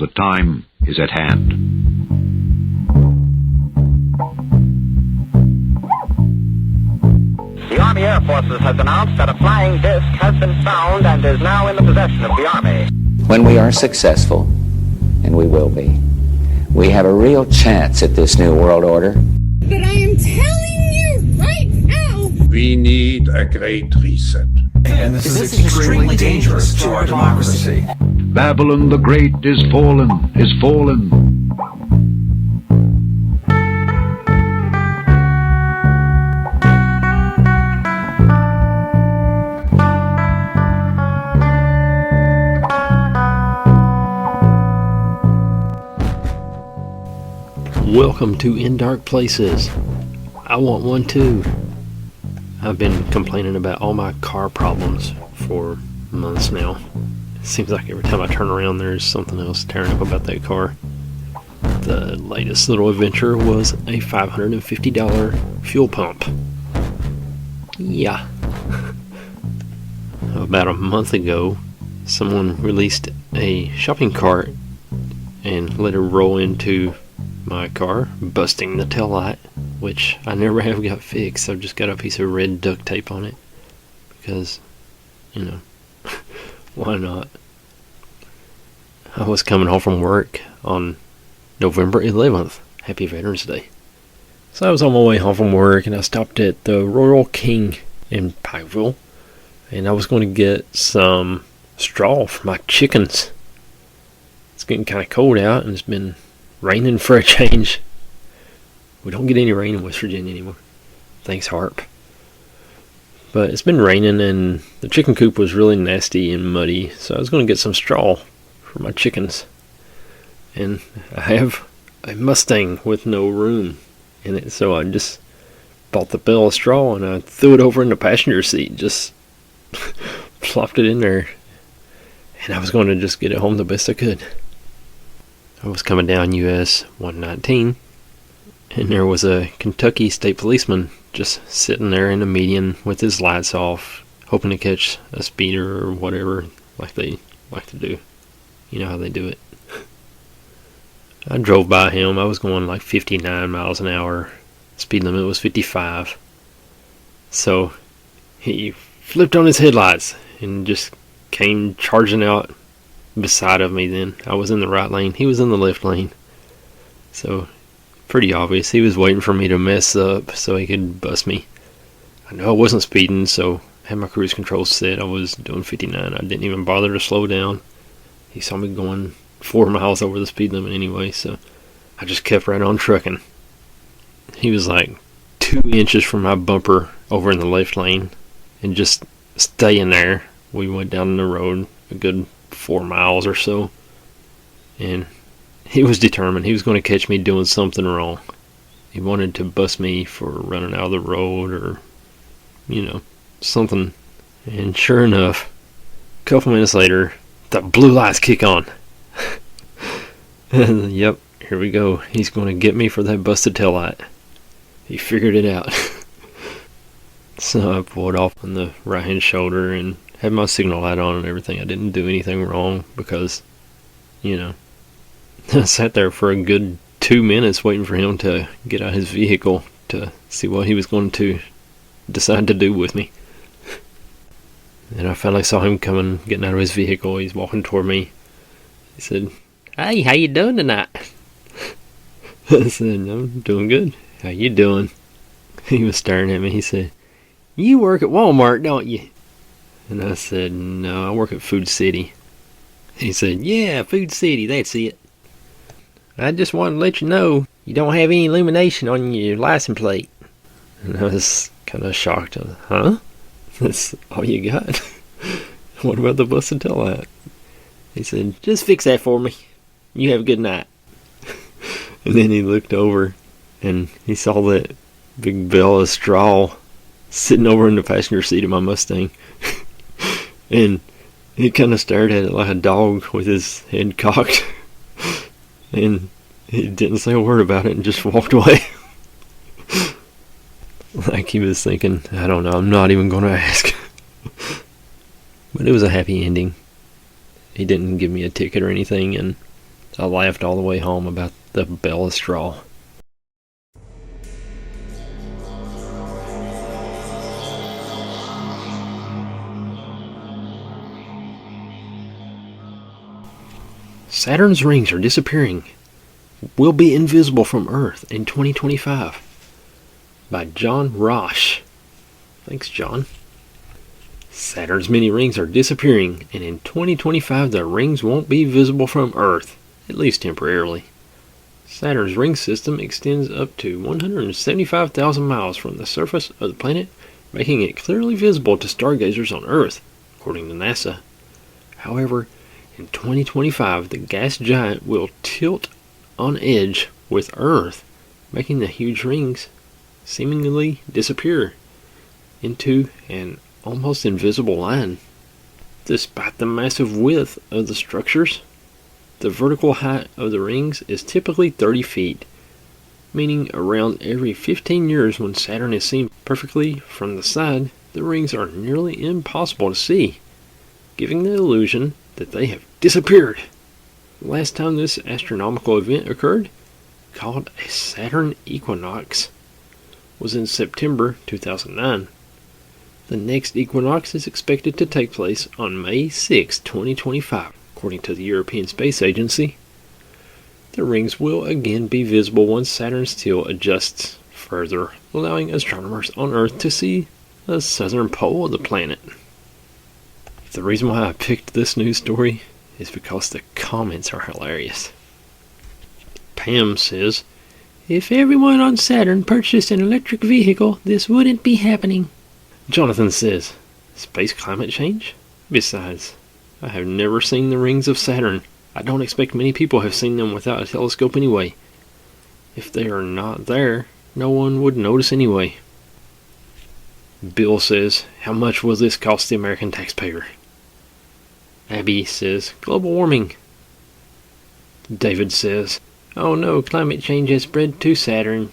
The time is at hand. The Army Air Forces has announced that a flying disc has been found and is now in the possession of the Army. When we are successful, and we will be, we have a real chance at this new world order. But I am telling you right now, we need a great reset. And this is extremely dangerous to our democracy. Babylon the Great is fallen, is fallen. Welcome to In Dark Places. I want one too. I've been complaining about all my car problems for months now. It seems like every time I turn around there's something else tearing up about that car. The latest little adventure was a $550 fuel pump. Yeah. About a month ago, someone released a shopping cart and let it roll into my car, busting the taillight, which I never have got fixed. I've just got a piece of red duct tape on it because, why not? I was coming home from work on November 11th. Happy Veterans Day. So I was on my way home from work and I stopped at the Royal King in Pikeville and I was going to get some straw for my chickens. It's getting kind of cold out and it's been raining for a change. We don't get any rain in West Virginia anymore. Thanks, Harp. But it's been raining and the chicken coop was really nasty and muddy, so I was going to get some straw for my chickens. And I have a Mustang with no room in it, so I just bought the bale of straw and I threw it over in the passenger seat, just plopped it in there. And I was going to just get it home the best I could. I was coming down US 119, and there was a Kentucky state policeman just sitting there in the median with his lights off, hoping to catch a speeder or whatever, like they like to do. You know how they do it. I drove by him. I was going like 59 miles an hour. Speed limit was 55. So he flipped on his headlights and just came charging out beside of me. Then I was in the right lane, he was in the left lane, so pretty obvious he was waiting for me to mess up so he could bust me. I know I wasn't speeding, so I had my cruise control set. I was doing 59. I didn't even bother to slow down. He saw me going 4 miles over the speed limit anyway, so I just kept right on trucking. He was like 2 inches from my bumper over in the left lane and just staying there. We went down the road a good 4 miles or so, and he was determined he was going to catch me doing something wrong. He wanted to bust me for running out of the road or something. And sure enough, a couple minutes later the blue lights kick on. Yep, here we go. He's going to get me for that busted taillight. He figured it out. So I pulled off on the right hand shoulder and had my signal light on and everything. I didn't do anything wrong because, I sat there for a good 2 minutes waiting for him to get out his vehicle to see what he was going to decide to do with me. And I finally saw him getting out of his vehicle. He's walking toward me. He said, "Hey, how you doing tonight?" I said, "I'm doing good. How you doing?" He was staring at me. He said, "You work at Walmart, don't you?" And I said, "No, I work at Food City." He said, "Yeah, Food City, that's it. I just wanted to let you know you don't have any illumination on your license plate." And I was kind of shocked. I was, "Huh? That's all you got? What about the busted taillight?" He said, "Just fix that for me. You have a good night." And then he looked over and he saw that big bale of straw sitting over in the passenger seat of my Mustang. And he kind of stared at it like a dog with his head cocked. And he didn't say a word about it and just walked away. Like he was thinking, I don't know, I'm not even going to ask. But it was a happy ending. He didn't give me a ticket or anything, and I laughed all the way home about the bale of straw. Saturn's rings are disappearing. Will be invisible from Earth in 2025. By John Rosh. Thanks, John. Saturn's many rings are disappearing, and in 2025 the rings won't be visible from Earth, at least temporarily. Saturn's ring system extends up to 175,000 miles from the surface of the planet, making it clearly visible to stargazers on Earth, according to NASA. However, in 2025 the gas giant will tilt on edge with Earth, making the huge rings seemingly disappear into an almost invisible line. Despite the massive width of the structures, the vertical height of the rings is typically 30 feet, meaning around every 15 years when Saturn is seen perfectly from the side, the rings are nearly impossible to see, giving the illusion that they have disappeared. The last time this astronomical event occurred, called a Saturn equinox, was in September 2009. The next equinox is expected to take place on May 6, 2025, according to the European Space Agency. The rings will again be visible once Saturn's tilt adjusts further, allowing astronomers on Earth to see the southern pole of the planet. The reason why I picked this news story is because the comments are hilarious. Pam says, "If everyone on Saturn purchased an electric vehicle, this wouldn't be happening." Jonathan says, "Space climate change? Besides, I have never seen the rings of Saturn. I don't expect many people have seen them without a telescope anyway. If they are not there, no one would notice anyway." Bill says, "How much will this cost the American taxpayer?" Abby says, "Global warming." David says, "Oh no, climate change has spread to Saturn."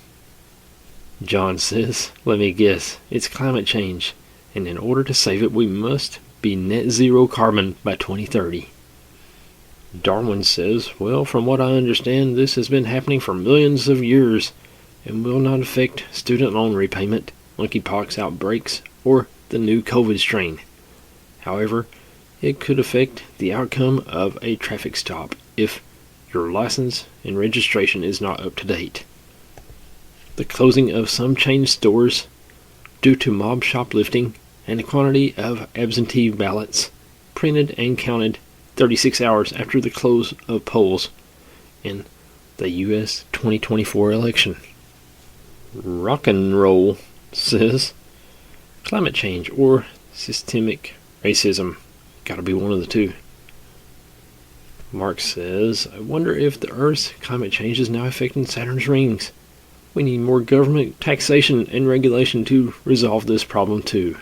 John says, "Let me guess, it's climate change, and in order to save it we must be net zero carbon by 2030. Darwin says, "Well, from what I understand, this has been happening for millions of years and will not affect student loan repayment, monkeypox outbreaks, or the new COVID strain. However, it could affect the outcome of a traffic stop if your license and registration is not up to date. The closing of some chain stores due to mob shoplifting and a quantity of absentee ballots printed and counted 36 hours after the close of polls in the U.S. 2024 election." Rock and Roll says, "Climate change or systemic racism. Gotta be one of the two." Mark says, "I wonder if the Earth's climate change is now affecting Saturn's rings. We need more government taxation and regulation to resolve this problem too."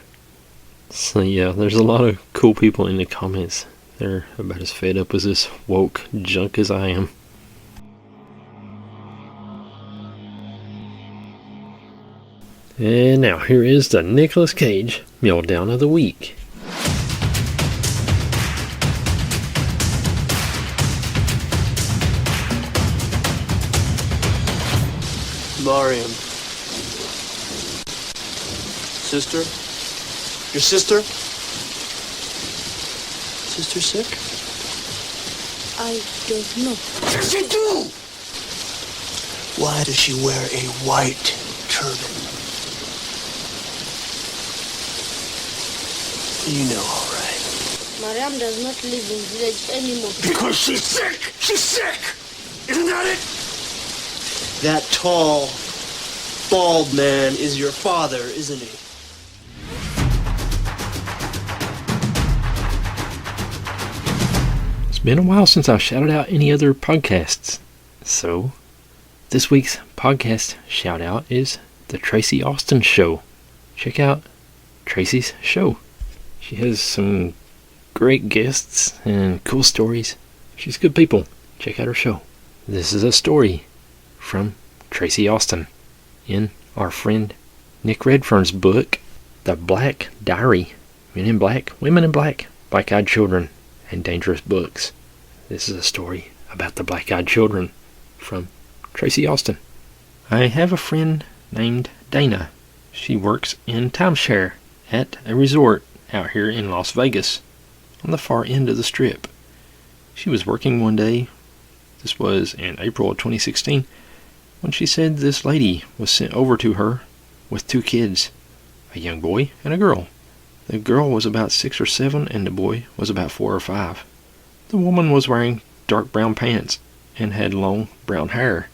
So yeah, there's a lot of cool people in the comments. They're about as fed up as this woke junk as I am. And now here is the Nicolas Cage Meltdown of the Week. Mariam. Sister? Your sister? Sister sick? I don't know. Yes, you do! Why does she wear a white turban? You know, all right. Mariam does not live in village anymore. Because she's sick! She's sick! Isn't that it? That tall, bald man is your father, isn't he? It's been a while since I've shouted out any other podcasts. So, this week's podcast shout out is The Tracy Austin Show. Check out Tracy's show. She has some great guests and cool stories. She's good people. Check out her show. This is a story from Tracy Austin in our friend Nick Redfern's book, The Black Diary, Men in Black, Women in Black, Black-Eyed Children, and Dangerous Books. This is a story about the black-eyed children from Tracy Austin. I have a friend named Dana. She works in timeshare at a resort out here in Las Vegas on the far end of the strip. She was working one day, this was in April of 2016, when she said this lady was sent over to her with 2 kids, a young boy and a girl. The girl was about 6 or 7 and the boy was about 4 or 5. The woman was wearing dark brown pants and had long brown hair.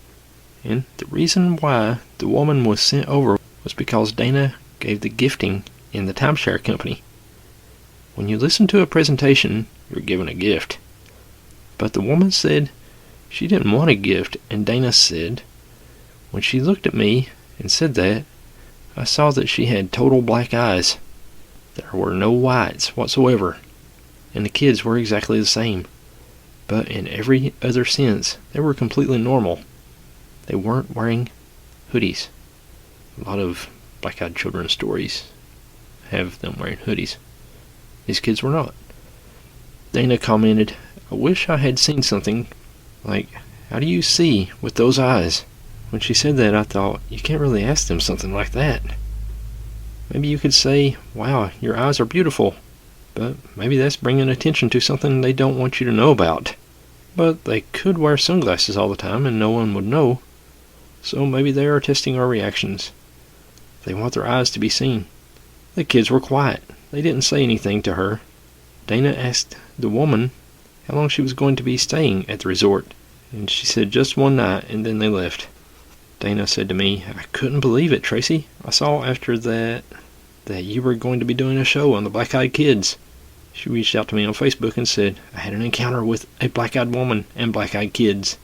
And the reason why the woman was sent over was because Dana gave the gifting in the timeshare company. When you listen to a presentation, you're given a gift. But the woman said she didn't want a gift, and Dana said, when she looked at me and said that, I saw that she had total black eyes. There were no whites whatsoever, and the kids were exactly the same. But in every other sense, they were completely normal. They weren't wearing hoodies. A lot of black-eyed children stories have them wearing hoodies. These kids were not. Dana commented, I wish I had seen something like, how do you see with those eyes? When she said that, I thought, you can't really ask them something like that. Maybe you could say, wow, your eyes are beautiful. But maybe that's bringing attention to something they don't want you to know about. But they could wear sunglasses all the time and no one would know. So maybe they are testing our reactions. They want their eyes to be seen. The kids were quiet. They didn't say anything to her. Dana asked the woman how long she was going to be staying at the resort, and she said just one night and then they left. Dana said to me, I couldn't believe it, Tracy. I saw after that you were going to be doing a show on the black-eyed kids. She reached out to me on Facebook and said, I had an encounter with a black-eyed woman and black-eyed kids.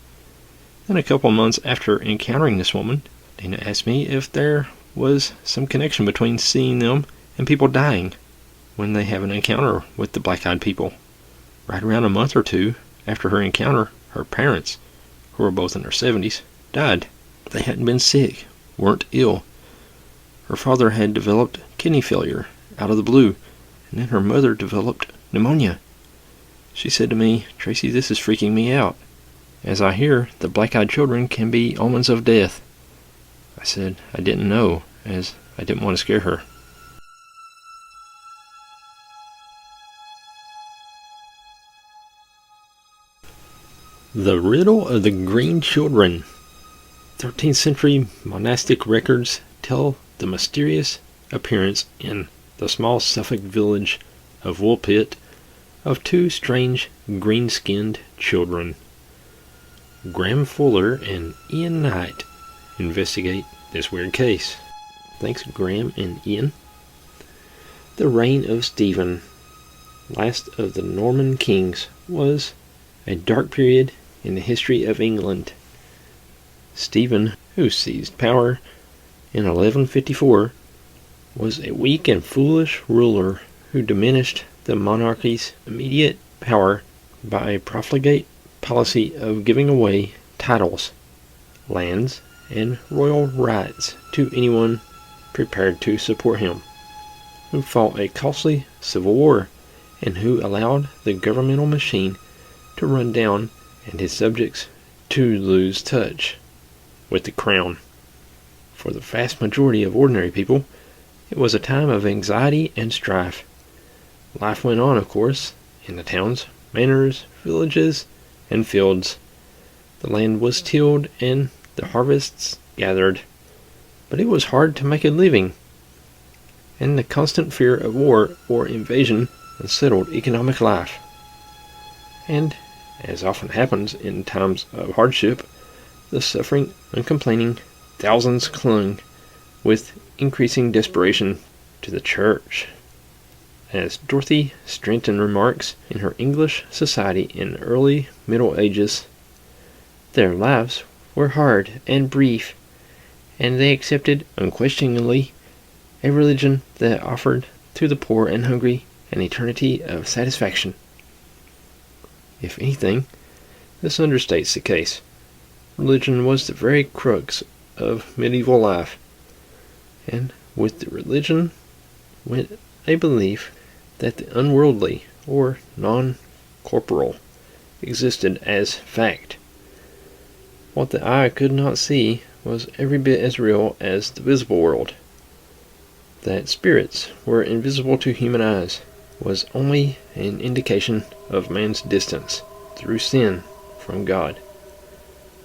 Then a couple of months after encountering this woman, Dana asked me if there was some connection between seeing them and people dying when they have an encounter with the black-eyed people. Right around a month or 2 after her encounter, her parents, who were both in their 70s, died. They hadn't been sick, weren't ill. Her father had developed kidney failure out of the blue, and then her mother developed pneumonia. She said to me, Tracy, this is freaking me out. As I hear, the black-eyed children can be omens of death. I said I didn't know, as I didn't want to scare her. The Riddle of the Green Children. 13th century monastic records tell the mysterious appearance in the small Suffolk village of Woolpit of 2 strange green-skinned children. Graham Fuller and Ian Knight investigate this weird case. Thanks, Graham and Ian. The reign of Stephen, last of the Norman kings, was a dark period in the history of England. Stephen, who seized power in 1154, was a weak and foolish ruler who diminished the monarchy's immediate power by a profligate policy of giving away titles, lands, and royal rights to anyone prepared to support him, who fought a costly civil war, and who allowed the governmental machine to run down and his subjects to lose touch with the crown. For the vast majority of ordinary people, it was a time of anxiety and strife. Life went on, of course, in the towns, manors, villages, and fields. The land was tilled and the harvests gathered, but it was hard to make a living, and the constant fear of war or invasion unsettled economic life. And, as often happens in times of hardship, the suffering, uncomplaining thousands clung with increasing desperation to the church. As Dorothy Stranton remarks in her English Society in the early Middle Ages, their lives were hard and brief, and they accepted unquestioningly a religion that offered to the poor and hungry an eternity of satisfaction. If anything, this understates the case. Religion was the very crux of medieval life, and with the religion went a belief that the unworldly or non-corporal existed as fact. What the eye could not see was every bit as real as the visible world. That spirits were invisible to human eyes was only an indication of man's distance through sin from God.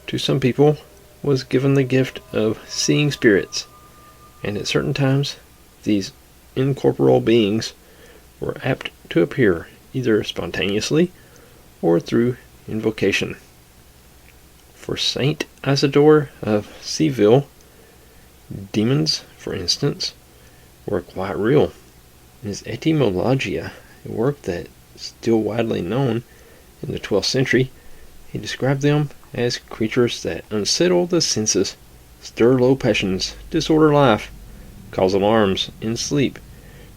To some people was given the gift of seeing spirits, and at certain times these incorporeal beings were apt to appear either spontaneously or through invocation. For Saint Isidore of Seville, demons, for instance, were quite real. In his Etymologia, a work that is still widely known in the 12th century, he described them as creatures that unsettle the senses, stir low passions, disorder life, cause alarms in sleep,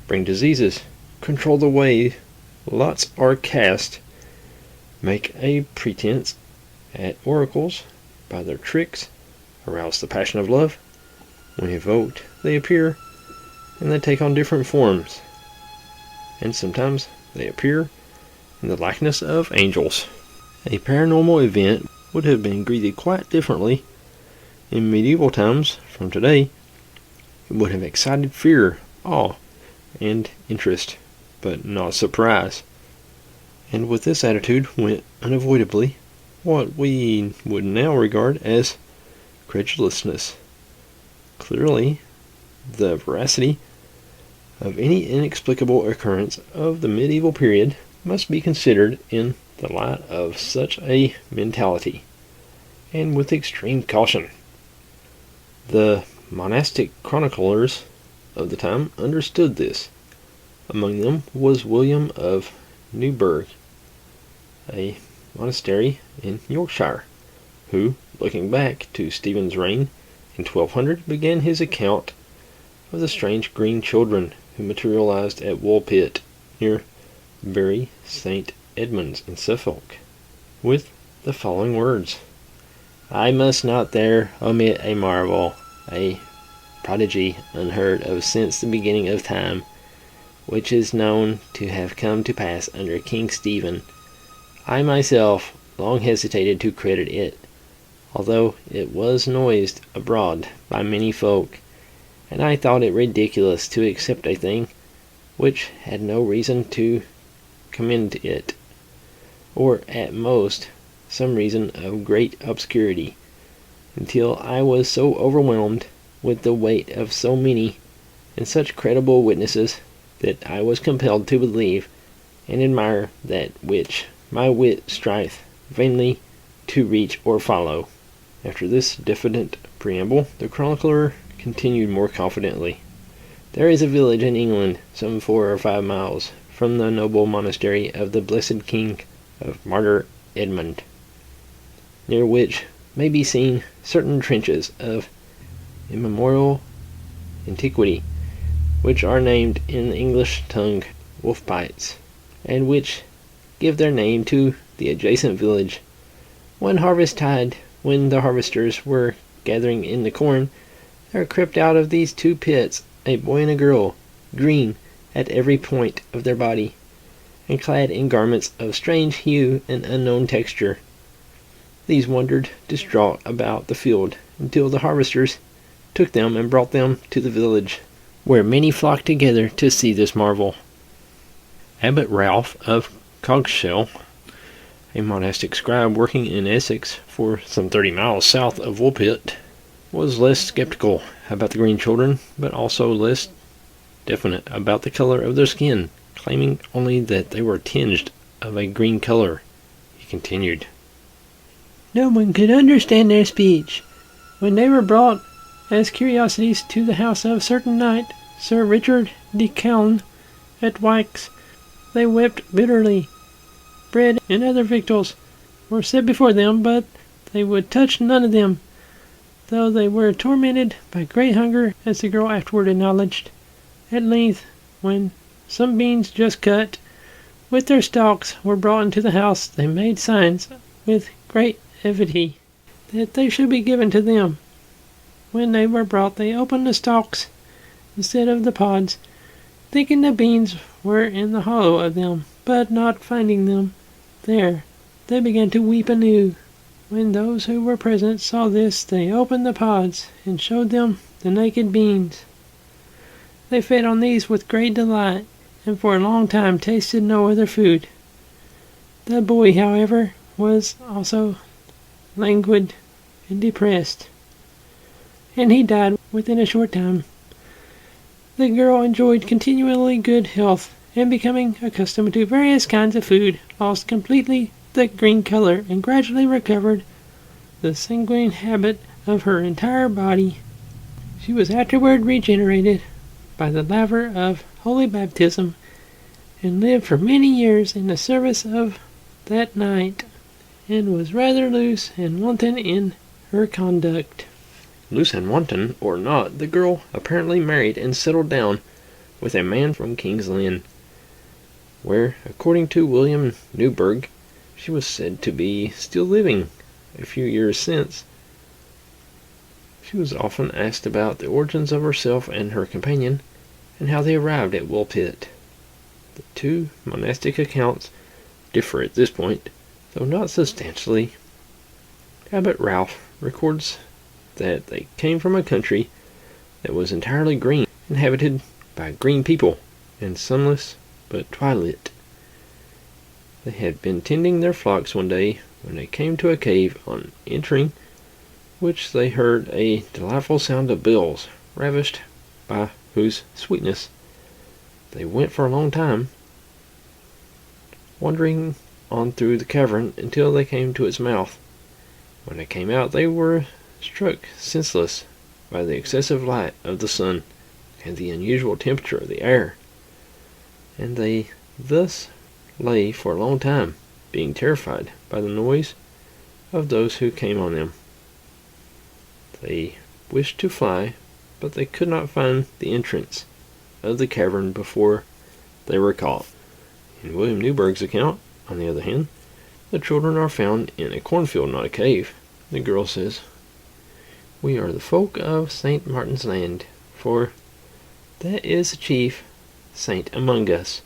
bring diseases, control the way lots are cast, make a pretense at oracles by their tricks, arouse the passion of love. When evoked, they appear, and they take on different forms, and sometimes they appear in the likeness of angels. A paranormal event would have been greeted quite differently in medieval times from today. It would have excited fear, awe, and interest, but not surprise. And with this attitude went unavoidably what we would now regard as credulousness. Clearly, the veracity of any inexplicable occurrence of the medieval period must be considered in the light of such a mentality, and with extreme caution. The monastic chroniclers of the time understood this. Among them was William of Newburgh, a monastery in Yorkshire, who, looking back to Stephen's reign in 1200, began his account of the strange green children who materialized at Woolpit, near Bury St. Edmunds in Suffolk, with the following words: "I must not there omit a marvel, a prodigy unheard of since the beginning of time, which is known to have come to pass under King Stephen. I myself long hesitated to credit it, although it was noised abroad by many folk, and I thought it ridiculous to accept a thing which had no reason to commend it, or at most some reason of great obscurity, until I was so overwhelmed with the weight of so many and such credible witnesses that I was compelled to believe and admire that which my wit striveth vainly to reach or follow." After this diffident preamble, the chronicler continued more confidently. "There is a village in England some 4 or 5 miles from the noble monastery of the blessed King of Martyr Edmund, near which may be seen certain trenches of immemorial antiquity, which are named in the English tongue wolf-bites, and which give their name to the adjacent village. One harvest tide, when the harvesters were gathering in the corn, there crept out of these 2 pits a boy and a girl, green at every point of their body, and clad in garments of strange hue and unknown texture. These wandered distraught about the field until the harvesters took them and brought them to the village, where many flocked together to see this marvel." Abbot Ralph of Cogshell, a monastic scribe working in Essex for some 30 miles south of Woolpit, was less skeptical about the green children, but also less definite about the color of their skin, claiming only that they were tinged of a green color. He continued, "No one could understand their speech. When they were brought as curiosities to the house of a certain knight, Sir Richard de Calne, at Wykes, they wept bitterly. Bread and other victuals were set before them, but they would touch none of them, though they were tormented by great hunger, as the girl afterward acknowledged. At length, when some beans just cut, with their stalks, were brought into the house, they made signs, with great avidity, that they should be given to them. When they were brought, they opened the stalks instead of the pods, thinking the beans were in the hollow of them, but not finding them there, they began to weep anew. When those who were present saw this, they opened the pods and showed them the naked beans. They fed on these with great delight, and for a long time tasted no other food. The boy, however, was also languid and depressed, and he died within a short time. The girl enjoyed continually good health, and becoming accustomed to various kinds of food, lost completely the green color and gradually recovered the sanguine habit of her entire body. She was afterward regenerated by the laver of holy baptism and lived for many years in the service of that night, and was rather loose and wanton in her conduct. Loose and wanton or not, the girl apparently married and settled down with a man from King's Lynn, where, according to William Newburgh, she was said to be still living a few years since. She was often asked about the origins of herself and her companion, and how they arrived at Woolpit. The two monastic accounts differ at this point, though not substantially. Abbot Ralph records that they came from a country that was entirely green, inhabited by green people, and sunless but twilight. They had been tending their flocks one day when they came to a cave, on entering which they heard a delightful sound of bells, ravished by whose sweetness they went for a long time, wandering on through the cavern until they came to its mouth. When they came out, they were struck senseless by the excessive light of the sun and the unusual temperature of the air, and they thus lay for a long time, being terrified by the noise of those who came on them. They wished to fly, but they could not find the entrance of the cavern before they were caught. In William Newburgh's account, on the other hand, the children are found in a cornfield, not a cave. The girl says, "We are the folk of St. Martin's Land, for that is the chief saint among us.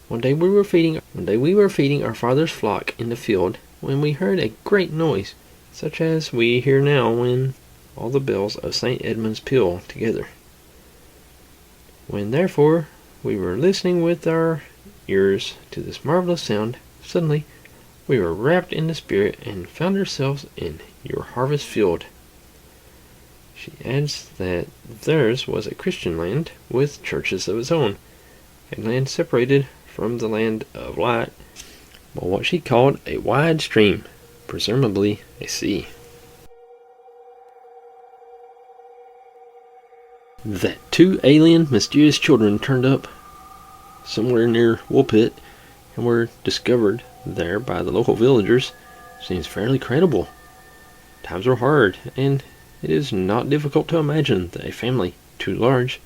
One day we were feeding our father's flock in the field, when we heard a great noise, such as we hear now when all the bells of St. Edmund's peal together. When therefore we were listening with our ears to this marvelous sound, suddenly we were wrapped in the spirit and found ourselves in your harvest field." She adds that theirs was a Christian land with churches of its own, a land separated from the land of light by what she called a wide stream, presumably a sea. That two alien, mysterious children turned up somewhere near Woolpit and were discovered there by the local villagers seems fairly credible. Times were hard, and it is not difficult to imagine that a family too large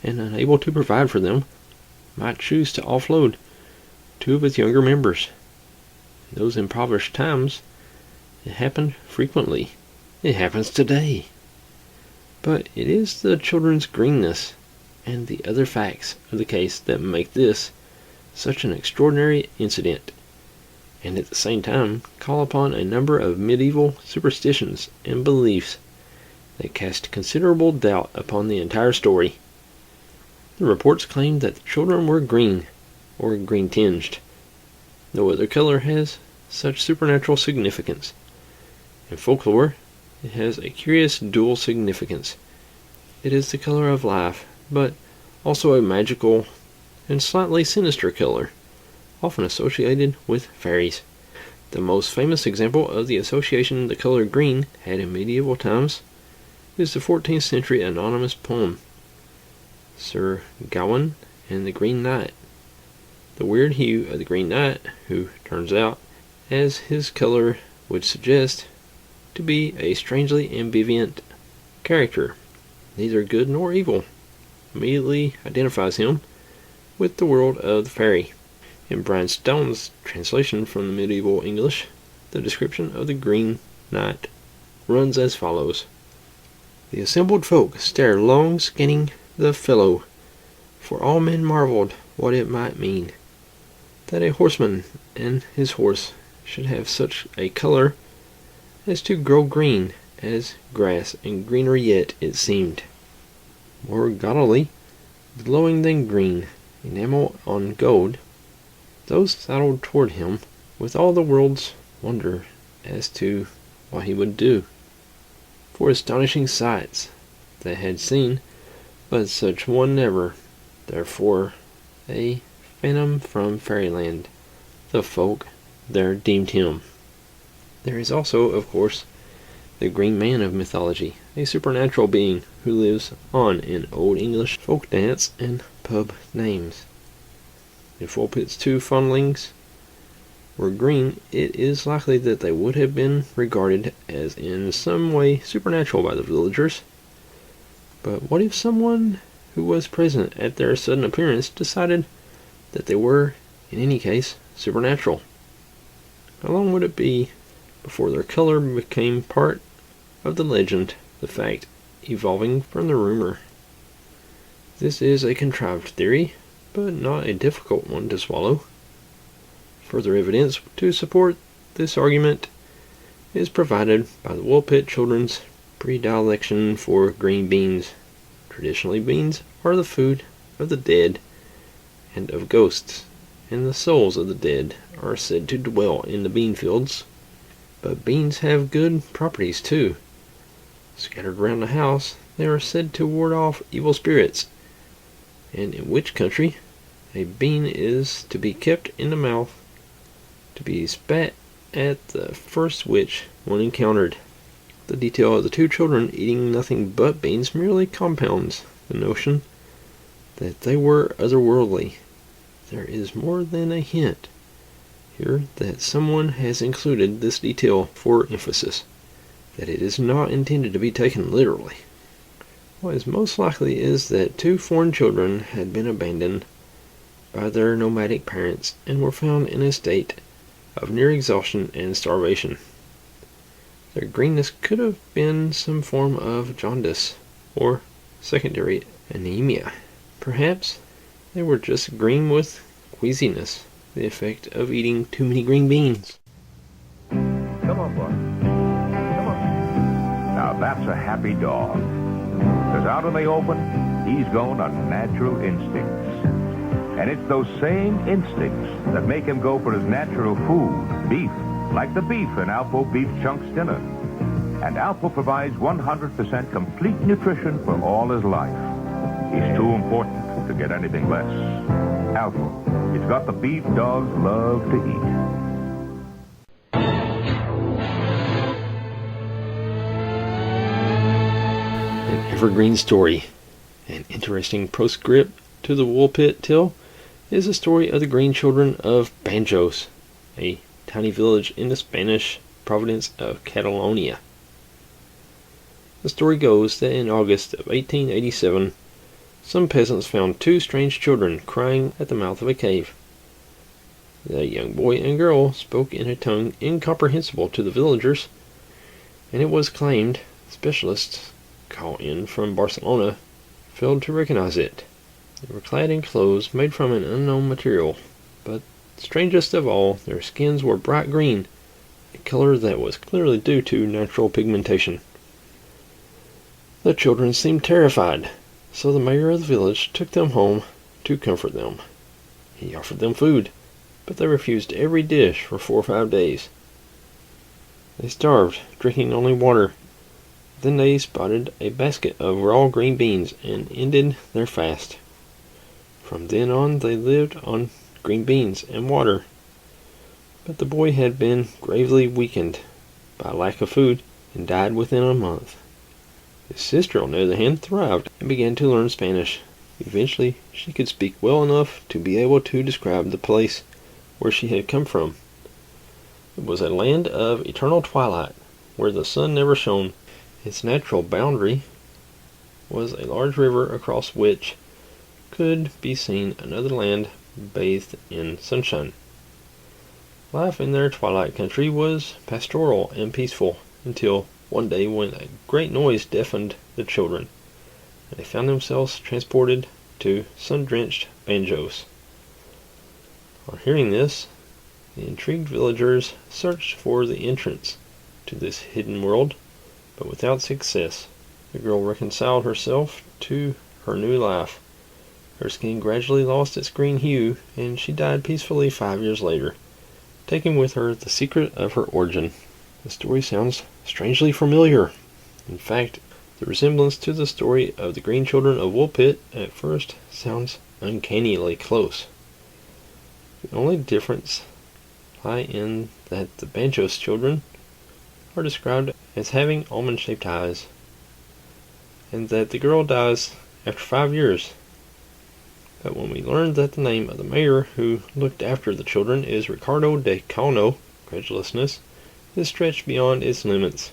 and unable to provide for them might choose to offload two of its younger members. In those impoverished times, it happened frequently. It happens today. But it is the children's greenness and the other facts of the case that make this such an extraordinary incident, and at the same time call upon a number of medieval superstitions and beliefs that cast considerable doubt upon the entire story. The reports claim that the children were green, or green-tinged. No other color has such supernatural significance. In folklore, it has a curious dual significance. It is the color of life, but also a magical and slightly sinister color, often associated with fairies. The most famous example of the association the color green had in medieval times is the 14th century anonymous poem, Sir Gawain and the Green Knight. The weird hue of the Green Knight, who turns out, as his color would suggest, to be a strangely ambivalent character, neither good nor evil, immediately identifies him with the world of the fairy. In Brian Stone's translation from the medieval English, the description of the Green Knight runs as follows. "The assembled folk stared long scanning the fellow, for all men marvelled what it might mean, that a horseman and his horse should have such a color as to grow green as grass, and greener yet it seemed. More gaudily glowing than green, enamel on gold, those sidled toward him with all the world's wonder as to what he would do. For astonishing sights they had seen, but such one never, therefore a phantom from fairyland, the folk there deemed him. There is also, of course, the Green Man of mythology, a supernatural being who lives on in Old English folk dance and pub names. If Woolpit's two fondlings were green, it is likely that they would have been regarded as in some way supernatural by the villagers. But what if someone who was present at their sudden appearance decided that they were, in any case, supernatural? How long would it be before their color became part of the legend, the fact evolving from the rumor? This is a contrived theory, but not a difficult one to swallow. Further evidence to support this argument is provided by the Woolpit children's predilection for green beans. Traditionally, beans are the food of the dead and of ghosts, and the souls of the dead are said to dwell in the bean fields. But beans have good properties too. Scattered around the house, they are said to ward off evil spirits. And in which country a bean is to be kept in the mouth, to be spat at the first witch one encountered. The detail of the two children eating nothing but beans merely compounds the notion that they were otherworldly. There is more than a hint here that someone has included this detail for emphasis, that it is not intended to be taken literally. What is most likely is that two foreign children had been abandoned by their nomadic parents and were found in a state of near exhaustion and starvation. Their greenness could have been some form of jaundice or secondary anemia. Perhaps they were just green with queasiness, the effect of eating too many green beans. Come on, boy. Come on. Now that's a happy dog. Because out in the open, he's going on natural instincts. And it's those same instincts that make him go for his natural food, beef, like the beef in Alpo Beef Chunks dinner. And Alpo provides 100% complete nutrition for all his life. He's too important to get anything less. Alpo, it's got the beef dogs love to eat. An evergreen story, an interesting postscript to the Woolpit tale, is the story of the green children of Banjos, a tiny village in the Spanish province of Catalonia. The story goes that in August of 1887, some peasants found two strange children crying at the mouth of a cave. The young boy and girl spoke in a tongue incomprehensible to the villagers, and it was claimed specialists called in from Barcelona failed to recognize it. They were clad in clothes made from an unknown material, but strangest of all, their skins were bright green, a color that was clearly due to natural pigmentation. The children seemed terrified, so the mayor of the village took them home to comfort them. He offered them food, but they refused every dish for 4 or 5 days. They starved, drinking only water. Then they spotted a basket of raw green beans and ended their fast. From then on, they lived on green beans and water. But the boy had been gravely weakened by lack of food and died within a month. His sister, on the other hand, thrived and began to learn Spanish. Eventually, she could speak well enough to be able to describe the place where she had come from. It was a land of eternal twilight, where the sun never shone. Its natural boundary was a large river across which could be seen another land bathed in sunshine. Life in their twilight country was pastoral and peaceful until one day when a great noise deafened the children, and they found themselves transported to sun-drenched Banjos. On hearing this, The intrigued villagers searched for the entrance to this hidden world, but without success. The girl reconciled herself to her new life. Her skin gradually lost its green hue, and she died peacefully 5 years later, taking with her the secret of her origin. The story sounds strangely familiar. In fact, the resemblance to the story of the Green Children of Woolpit at first sounds uncannily close. The only difference lie in that the Banjos children are described as having almond-shaped eyes, and that the girl dies after 5 years. But when we learn that the name of the mayor who looked after the children is Ricardo de Cauno, credulousness is stretched beyond its limits.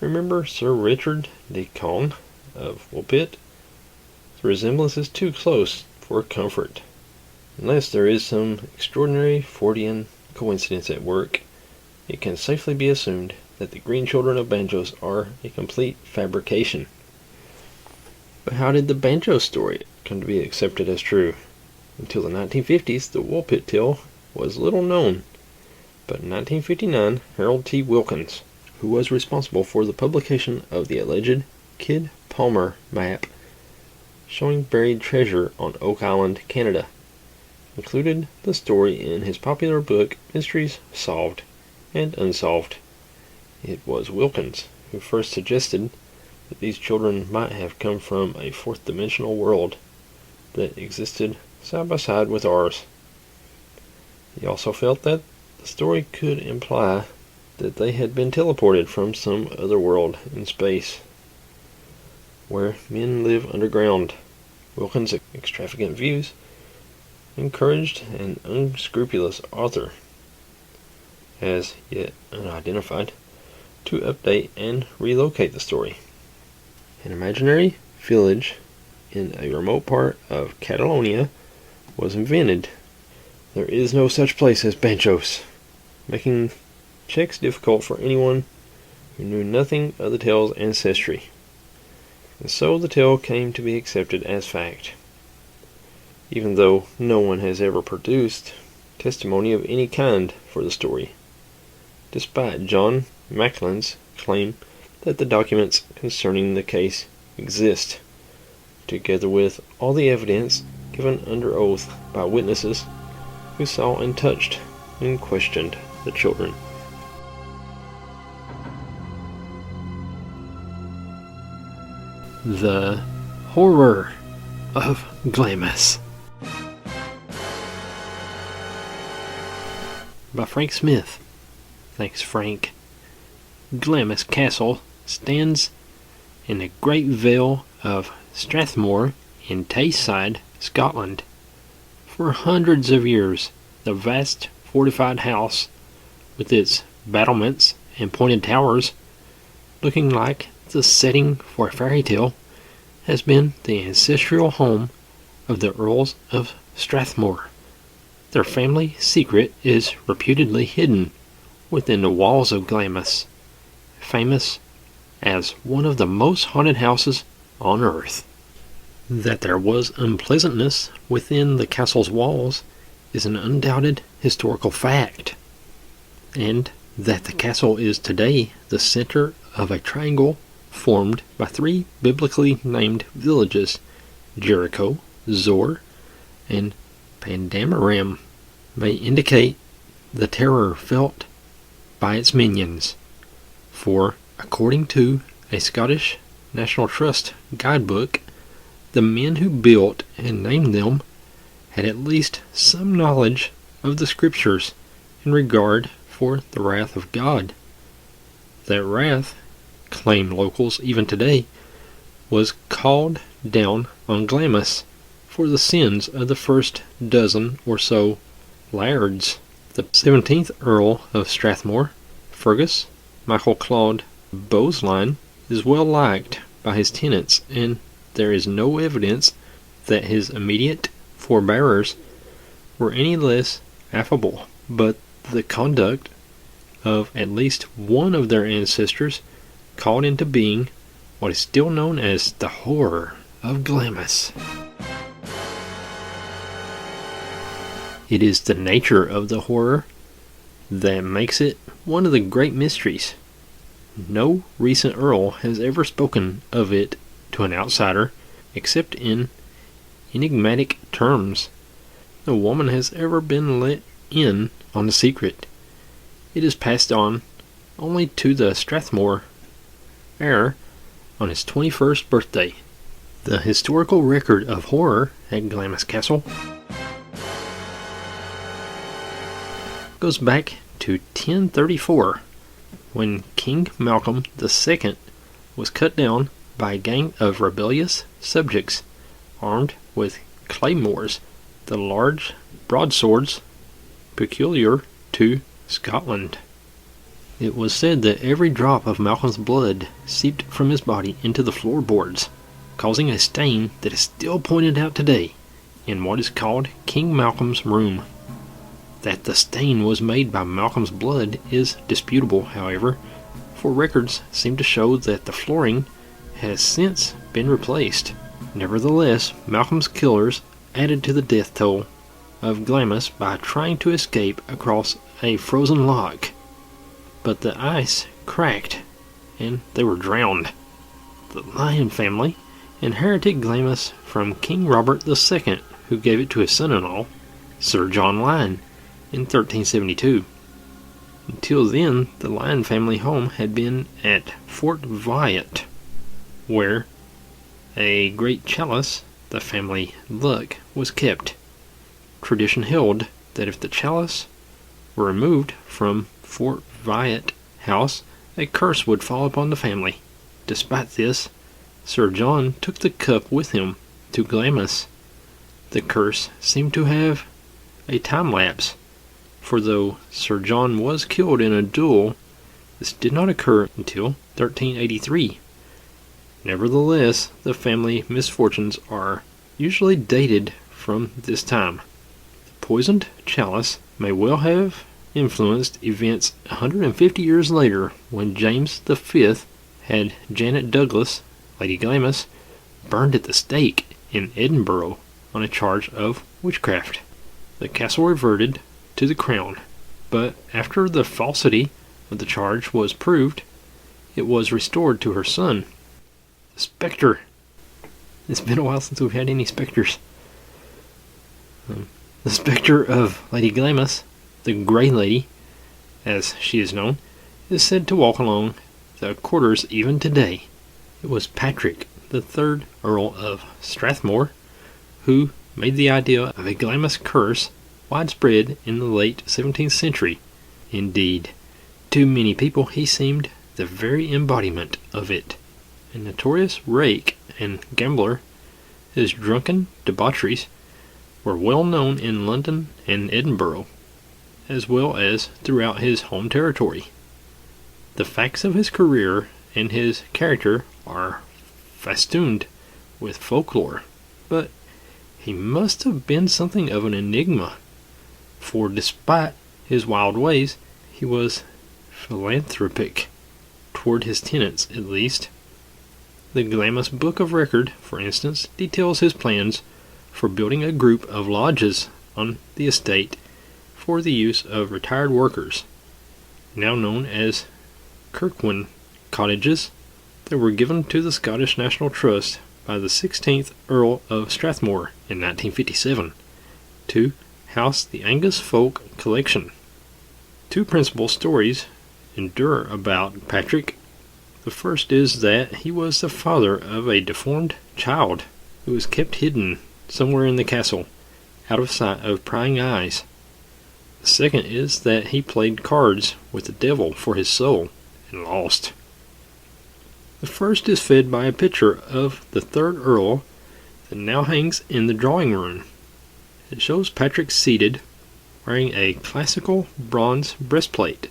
Remember Sir Richard de Caun of Woolpit? The resemblance is too close for comfort. Unless there is some extraordinary Fortean coincidence at work, it can safely be assumed that the Green Children of Banjos are a complete fabrication. But how did the Banjo story come to be accepted as true? Until the 1950s, the Woolpit tale was little known. But in 1959, Harold T. Wilkins, who was responsible for the publication of the alleged Kidd Palmer map showing buried treasure on Oak Island, Canada, included the story in his popular book Mysteries Solved and Unsolved. It was Wilkins who first suggested that these children might have come from a fourth-dimensional world that existed side by side with ours. He also felt that the story could imply that they had been teleported from some other world in space, where men live underground. Wilkins' extravagant views encouraged an unscrupulous author, as yet unidentified, to update and relocate the story. An imaginary village in a remote part of Catalonia was invented. There is no such place as Banjos, making checks difficult for anyone who knew nothing of the tale's ancestry. And so the tale came to be accepted as fact, even though no one has ever produced testimony of any kind for the story, despite John Macklin's claim that the documents concerning the case exist, together with all the evidence given under oath by witnesses who saw and touched and questioned the children. The Horror of Glamis by Frank Smith. Thanks, Frank. Glamis Castle stands in the Great Vale of Strathmore in Tayside, Scotland. For hundreds of years, the vast fortified house, with its battlements and pointed towers, looking like the setting for a fairy tale, has been the ancestral home of the Earls of Strathmore. Their family secret is reputedly hidden within the walls of Glamis, famous as one of the most haunted houses on earth. That there was unpleasantness within the castle's walls is an undoubted historical fact, and that the castle is today the center of a triangle formed by three biblically named villages, Jericho, Zor, and Pandamaram, may indicate the terror felt by its minions. For, according to a Scottish National Trust guidebook, the men who built and named them had at least some knowledge of the scriptures in regard for the wrath of God. That wrath, claim locals even today, was called down on Glamis for the sins of the first dozen or so lairds. The 17th Earl of Strathmore, Fergus Michael Claude Bowesline, is well liked by his tenants, and there is no evidence that his immediate forebearers were any less affable. But the conduct of at least one of their ancestors called into being what is still known as the Horror of Glamis. It is the nature of the horror that makes it one of the great mysteries. No recent Earl has ever spoken of it to an outsider, except in enigmatic terms. No woman has ever been let in on the secret. It is passed on only to the Strathmore heir on his 21st birthday. The historical record of horror at Glamis Castle goes back to 1034, when King Malcolm II was cut down by a gang of rebellious subjects armed with claymores, the large broadswords peculiar to Scotland. It was said that every drop of Malcolm's blood seeped from his body into the floorboards, causing a stain that is still pointed out today in what is called King Malcolm's room. That the stain was made by Malcolm's blood is disputable, however, for records seem to show that the flooring has since been replaced. Nevertheless, Malcolm's killers added to the death toll of Glamis by trying to escape across a frozen lock, but the ice cracked and they were drowned. The Lyon family inherited Glamis from King Robert II, who gave it to his son-in-law, Sir John Lyon, in 1372. Until then, the Lyon family home had been at Fort Wyatt, where a great chalice, the family luck, was kept. Tradition held that if the chalice were removed from Fort Wyatt house, a curse would fall upon the family. Despite this, Sir John took the cup with him to Glamis. The curse seemed to have a time lapse, for though Sir John was killed in a duel, this did not occur until 1383. Nevertheless, the family misfortunes are usually dated from this time. The poisoned chalice may well have influenced events 150 years later, when James V had Janet Douglas, Lady Glamis, burned at the stake in Edinburgh on a charge of witchcraft. The castle reverted to the crown, but after the falsity of the charge was proved, it was restored to her son. The spectre. It's been a while since we've had any specters. The spectre of Lady Glamis, the Grey Lady, as she is known, is said to walk along the quarters even today. It was Patrick, the 3rd Earl of Strathmore, who made the idea of a Glamis curse widespread in the late 17th century. Indeed, to many people he seemed the very embodiment of it. A notorious rake and gambler, his drunken debaucheries were well known in London and Edinburgh, as well as throughout his home territory. The facts of his career and his character are festooned with folklore, but he must have been something of an enigma, for despite his wild ways, he was philanthropic toward his tenants, at least. The Glamis Book of Record, for instance, details his plans for building a group of lodges on the estate for the use of retired workers, now known as Kirkwyn cottages, that were given to the Scottish National Trust by the 16th Earl of Strathmore in 1957 to house the Angus Folk Collection. Two principal stories endure about Patrick. The first is that he was the father of a deformed child who was kept hidden somewhere in the castle, out of sight of prying eyes. The second is that he played cards with the devil for his soul and lost. The first is fed by a picture of the 3rd Earl that now hangs in the drawing room. It shows Patrick seated, wearing a classical bronze breastplate,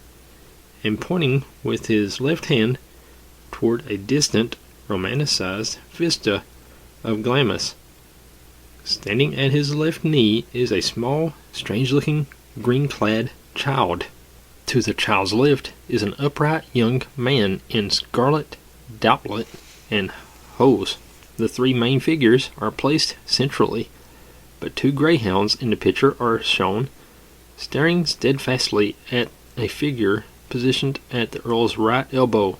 and pointing with his left hand toward a distant, romanticized vista of Glamis. Standing at his left knee is a small, strange-looking, green-clad child. To the child's left is an upright young man in scarlet doublet and hose. The three main figures are placed centrally, but 2 greyhounds in the picture are shown staring steadfastly at a figure positioned at the Earl's right elbow.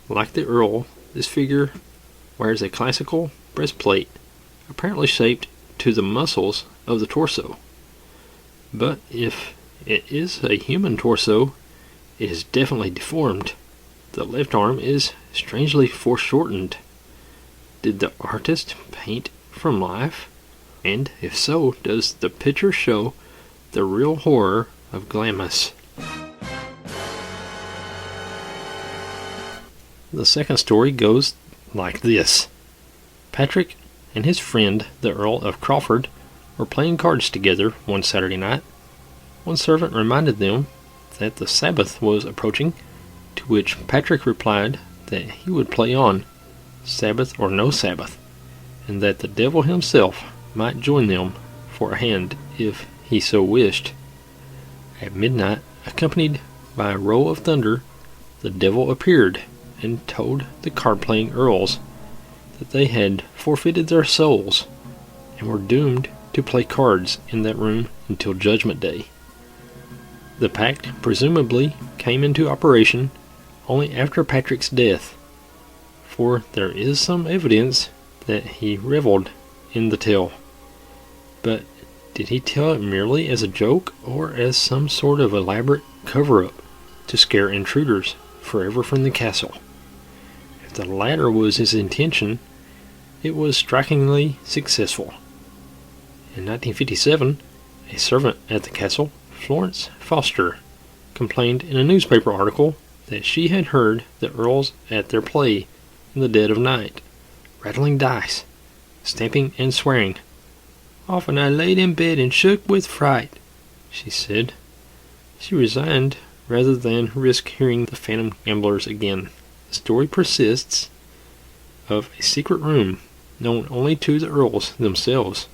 Like the Earl, this figure wears a classical breastplate, apparently shaped to the muscles of the torso. But if it is a human torso, it is definitely deformed. The left arm is strangely foreshortened. Did the artist paint from life? And if so, does the picture show the real horror of Glamis? The second story goes like this. Patrick and his friend, the Earl of Crawford, were playing cards together one Saturday night. One servant reminded them that the Sabbath was approaching, to which Patrick replied that he would play on, Sabbath or no Sabbath, and that the devil himself might join them for a hand if he so wished. At midnight, accompanied by a roll of thunder, the devil appeared and told the card-playing earls that they had forfeited their souls and were doomed to play cards in that room until Judgment Day. The pact presumably came into operation only after Patrick's death, for there is some evidence that he reveled in the tale. But did he tell it merely as a joke or as some sort of elaborate cover-up to scare intruders forever from the castle? If the latter was his intention, it was strikingly successful. In 1957, a servant at the castle, Florence Foster, complained in a newspaper article that she had heard the earls at their play in the dead of night, rattling dice, stamping and swearing. "Often I laid in bed and shook with fright," she said. She resigned rather than risk hearing the phantom gamblers again. The story persists of a secret room known only to the earls themselves,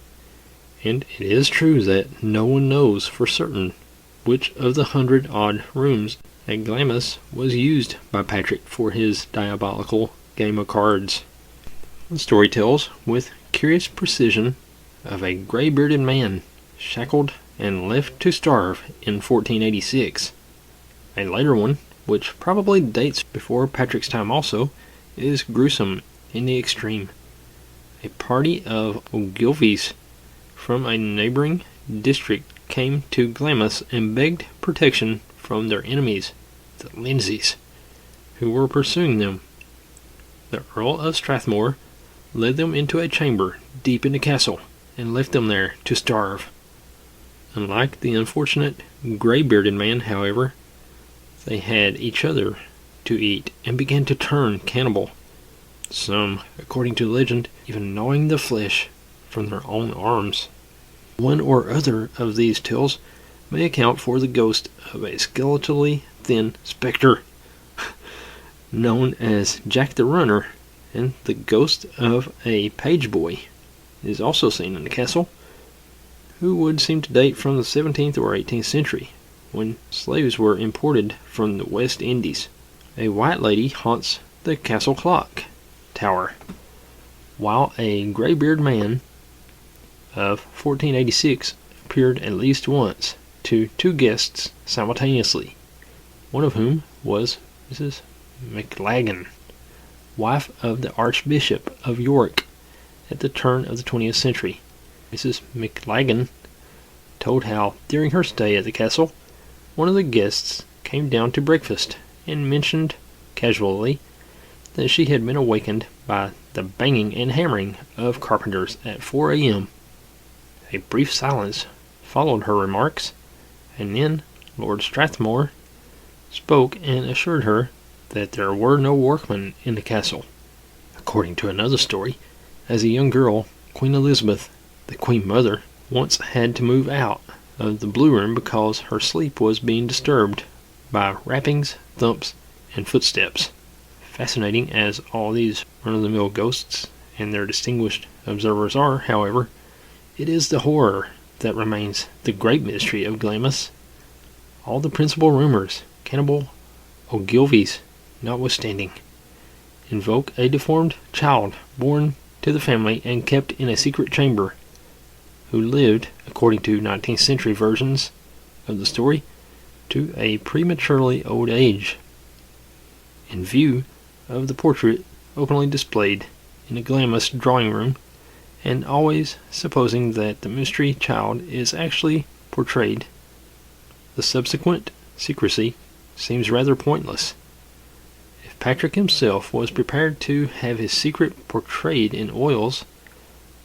and it is true that no one knows for certain which of the 100-odd rooms at Glamis was used by Patrick for his diabolical game of cards. The story tells with curious precision of a gray-bearded man shackled and left to starve in 1486. A later one, which probably dates before Patrick's time also, is gruesome in the extreme. A party of Ogilvies from a neighboring district came to Glamis and begged protection from their enemies, the Lindsays, who were pursuing them. The Earl of Strathmore led them into a chamber deep in the castle and left them there to starve. Unlike the unfortunate gray-bearded man, however, they had each other to eat and began to turn cannibal, some, according to legend, even gnawing the flesh from their own arms. One or other of these tales may account for the ghost of a skeletally thin specter known as Jack the Runner, and the ghost of a page boy is also seen in the castle, who would seem to date from the 17th or 18th century, when slaves were imported from the West Indies. A white lady haunts the castle clock tower, while a gray-bearded man of 1486 appeared at least once to 2 guests simultaneously, one of whom was Mrs. McLagan, wife of the Archbishop of York at the turn of the 20th century. Mrs. McLagan told how, during her stay at the castle, one of the guests came down to breakfast and mentioned casually that she had been awakened by the banging and hammering of carpenters at 4 a.m. A brief silence followed her remarks, and then Lord Strathmore spoke and assured her that there were no workmen in the castle. According to another story, as a young girl, Queen Elizabeth, the Queen Mother, once had to move out of the Blue Room because her sleep was being disturbed by rappings, thumps, and footsteps. Fascinating as all these run-of-the-mill ghosts and their distinguished observers are, however, it is the horror that remains the great mystery of Glamis. All the principal rumors, cannibal Ogilvies notwithstanding, invoke a deformed child born to the family and kept in a secret chamber, who lived, according to 19th century versions of the story, to a prematurely old age. In view of the portrait openly displayed in a Glamis drawing room, and always supposing that the mystery child is actually portrayed, the subsequent secrecy seems rather pointless. If Patrick himself was prepared to have his secret portrayed in oils,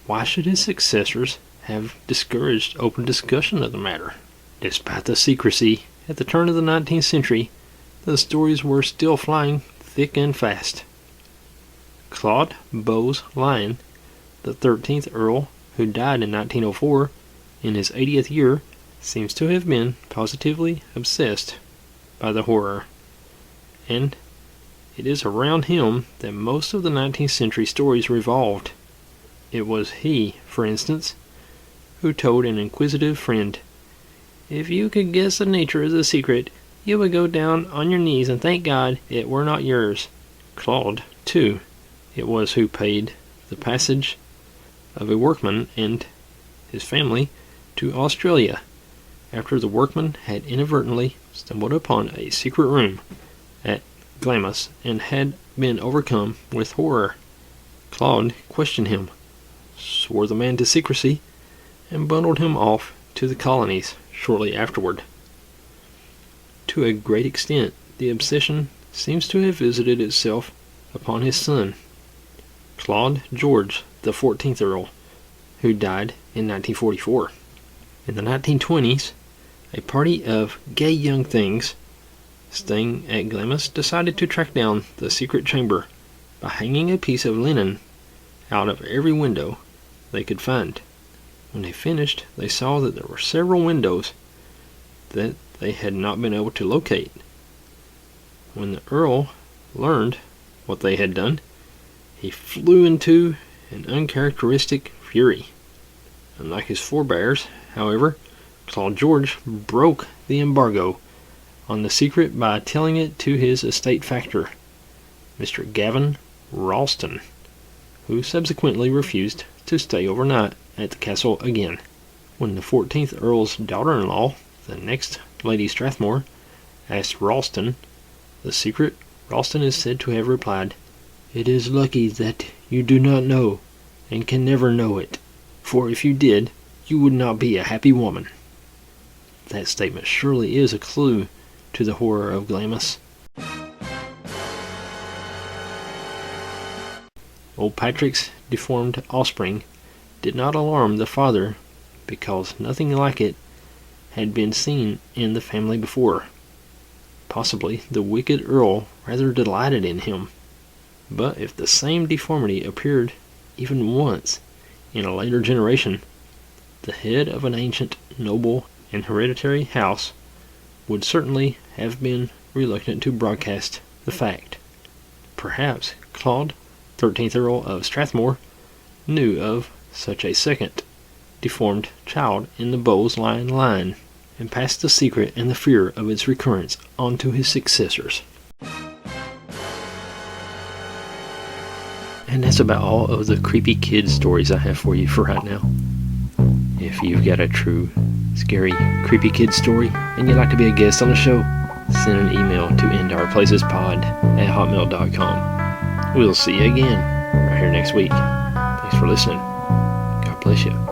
why should his successors have discouraged open discussion of the matter? Despite the secrecy, at the turn of the 19th century, the stories were still flying thick and fast. Claude Bowes Lyon, the 13th Earl, who died in 1904, in his 80th year, seems to have been positively obsessed by the horror, and it is around him that most of the 19th century stories revolved. It was he, for instance, who told an inquisitive friend, "If you could guess the nature of the secret, you would go down on your knees and thank God it were not yours." Claude, too, it was who paid the passage of a workman and his family to Australia, after the workman had inadvertently stumbled upon a secret room at Glamis and had been overcome with horror. Claude questioned him, swore the man to secrecy, and bundled him off to the colonies shortly afterward. To a great extent, the obsession seems to have visited itself upon his son, Claude George, the 14th Earl, who died in 1944. In the 1920s, a party of gay young things staying at Glamis decided to track down the secret chamber by hanging a piece of linen out of every window they could find. When they finished, they saw that there were several windows that they had not been able to locate. When the Earl learned what they had done, he flew into an uncharacteristic fury. Unlike his forebears, however, Claude George broke the embargo on the secret by telling it to his estate factor, Mr. Gavin Ralston, who subsequently refused to stay overnight at the castle again. When the 14th Earl's daughter-in-law, the next Lady Strathmore, asked Ralston the secret, Ralston is said to have replied, "It is lucky that you do not know, and can never know it, for if you did, you would not be a happy woman." That statement surely is a clue to the horror of Glamis. Old Patrick's deformed offspring did not alarm the father because nothing like it had been seen in the family before. Possibly the wicked Earl rather delighted in him. But if the same deformity appeared even once in a later generation, the head of an ancient, noble, and hereditary house would certainly have been reluctant to broadcast the fact. Perhaps Claude, 13th Earl of Strathmore, knew of such a second deformed child in the Bowes Lyon line, and passed the secret and the fear of its recurrence on to his successors. And that's about all of the creepy kid stories I have for you for right now. If you've got a true, scary, creepy kid story and you'd like to be a guest on the show, send an email to indarkplacespod@hotmail.com. We'll see you again right here next week. Thanks for listening. God bless you.